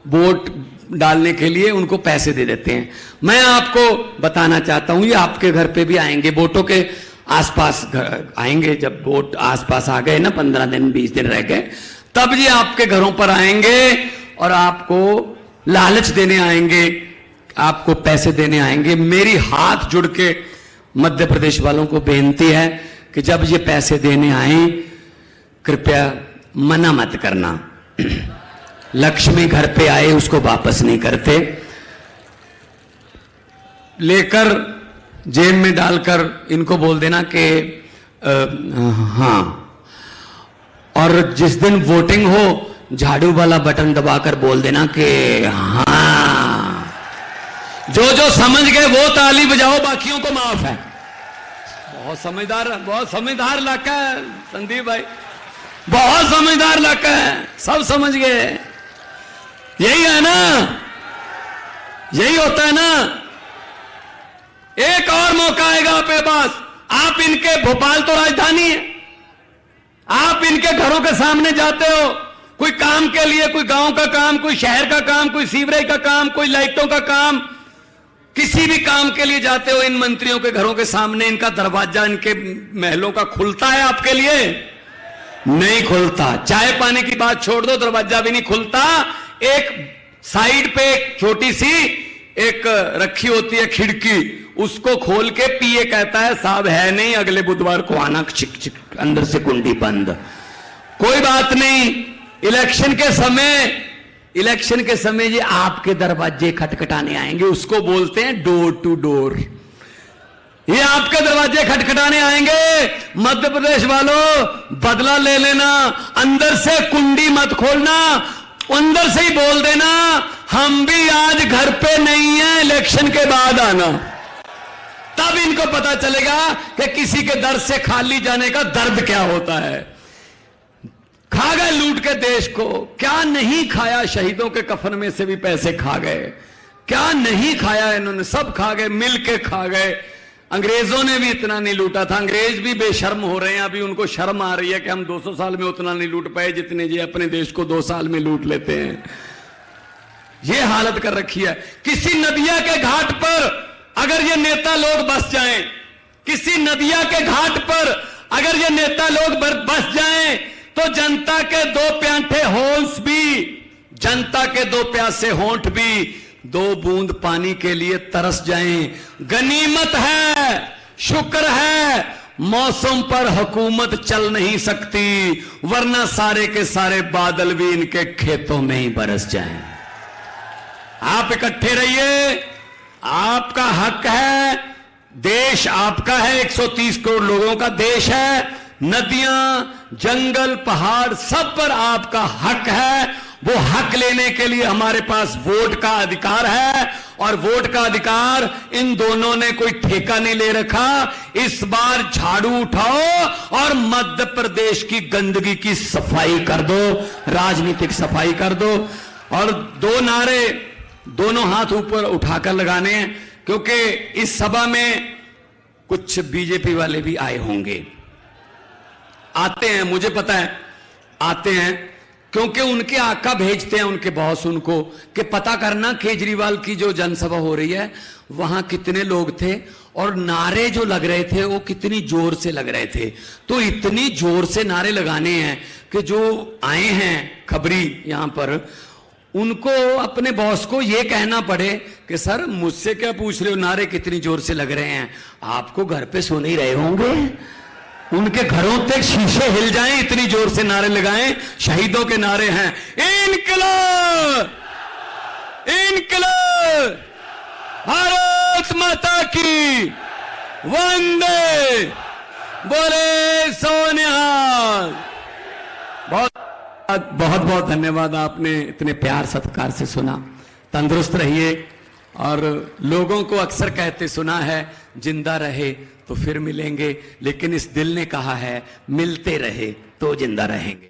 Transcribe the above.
Vote डालने के लिए उनको पैसे दे देते हैं। मैं आपको बताना चाहता हूं, ये आपके घर पे भी आएंगे, वोटों के आसपास आएंगे। जब वोट आसपास आ गए ना, 15 दिन 20 दिन रह गए, तब ये आपके घरों पर आएंगे और आपको लालच देने आएंगे, आपको पैसे देने आएंगे। मेरी हाथ जुड़ के मध्य प्रदेश वालों को बेनती है कि जब ये पैसे देने आए, कृपया मना मत करना। लक्ष्मी घर पे आए उसको वापस नहीं करते, लेकर जेब में डालकर इनको बोल देना कि हाँ, और जिस दिन वोटिंग हो झाड़ू वाला बटन दबाकर बोल देना कि हाँ। जो समझ गए वो ताली बजाओ, बाकियों को माफ है। बहुत समझदार इलाका है संदीप भाई, बहुत समझदार इलाका है, सब समझ गए। यही है ना, यही होता है ना। एक और मौका आएगा आपके पास। आप इनके, भोपाल तो राजधानी है, आप इनके घरों के सामने जाते हो कोई काम के लिए, कोई गांव का काम, कोई शहर का काम, कोई सीवरेज का काम, कोई लाइटों का काम, किसी भी काम के लिए जाते हो, इन मंत्रियों के घरों के सामने इनका दरवाजा, इनके महलों का खुलता है आपके लिए? नहीं खुलता। चाय पानी की बात छोड़ दो, दरवाजा भी नहीं खुलता। एक साइड पे एक छोटी सी एक रखी होती है खिड़की, उसको खोल के पीए कहता है साहब है नहीं, अगले बुधवार को आना, चिक चिक अंदर से कुंडी बंद। कोई बात नहीं, इलेक्शन के समय ये आपके दरवाजे खटखटाने आएंगे, उसको बोलते हैं डोर टू डोर। ये आपके दरवाजे खटखटाने आएंगे। मध्य प्रदेश वालों, बदला ले लेना, अंदर से कुंडी मत खोलना, अंदर से ही बोल देना हम भी आज घर पे नहीं है, इलेक्शन के बाद आना। तब इनको पता चलेगा कि किसी के दर से खाली जाने का दर्द क्या होता है। खा गए लूट के देश को, क्या नहीं खाया, शहीदों के कफन में से भी पैसे खा गए, क्या नहीं खाया इन्होंने, सब खा गए, मिल के खा गए। अंग्रेजों ने भी इतना नहीं लूटा था, अंग्रेज भी बेशर्म हो रहे हैं, अभी उनको शर्म आ रही है कि हम 200 साल में उतना नहीं लूट पाए जितने ये अपने देश को 2 साल में लूट लेते हैं। ये हालत कर रखी है। किसी नदिया के घाट पर अगर ये नेता लोग बस जाएं, किसी नदिया के घाट पर अगर ये नेता लोग बस जाएं, तो जनता के 2 प्यासे होंठ भी, जनता के 2 प्यासे होंठ भी 2 बूंद पानी के लिए तरस जाएं। गनीमत है, शुक्र है, मौसम पर हुकूमत चल नहीं सकती, वरना सारे के सारे बादल भी इनके खेतों में ही बरस जाएं। आप इकट्ठे रहिए, आपका हक है, देश आपका है, 130 करोड़ लोगों का देश है, नदियां, जंगल, पहाड़, सब पर आपका हक है। वो हक लेने के लिए हमारे पास वोट का अधिकार है, और वोट का अधिकार इन दोनों ने कोई ठेका नहीं ले रखा। इस बार झाड़ू उठाओ और मध्य प्रदेश की गंदगी की सफाई कर दो, राजनीतिक सफाई कर दो। और 2 नारे दोनों हाथ ऊपर उठाकर लगाने हैं, क्योंकि इस सभा में कुछ बीजेपी वाले भी आए होंगे, आते हैं, मुझे पता है आते हैं, क्योंकि उनके आका भेजते हैं उनके बॉस उनको कि पता करना केजरीवाल की जो जनसभा हो रही है वहां कितने लोग थे और नारे जो लग रहे थे वो कितनी जोर से लग रहे थे। तो इतनी जोर से नारे लगाने हैं कि जो आए हैं खबरी यहां पर, उनको अपने बॉस को यह कहना पड़े कि सर मुझसे क्या पूछ रहे हो, नारे कितनी जोर से लग रहे हैं, आपको घर पे सुन ही रहे होंगे। उनके घरों तक शीशे हिल जाएं, इतनी जोर से नारे लगाएं। शहीदों के नारे हैं, इनकलाब, इनकलाब, भारत माता की, वंदे, बोले सोनिहाल। बहुत बहुत धन्यवाद, आपने इतने प्यार सत्कार से सुना। तंदुरुस्त रहिए। और लोगों को अक्सर कहते सुना है, जिंदा रहे तो फिर मिलेंगे, लेकिन इस दिल ने कहा है मिलते रहे तो जिंदा रहेंगे।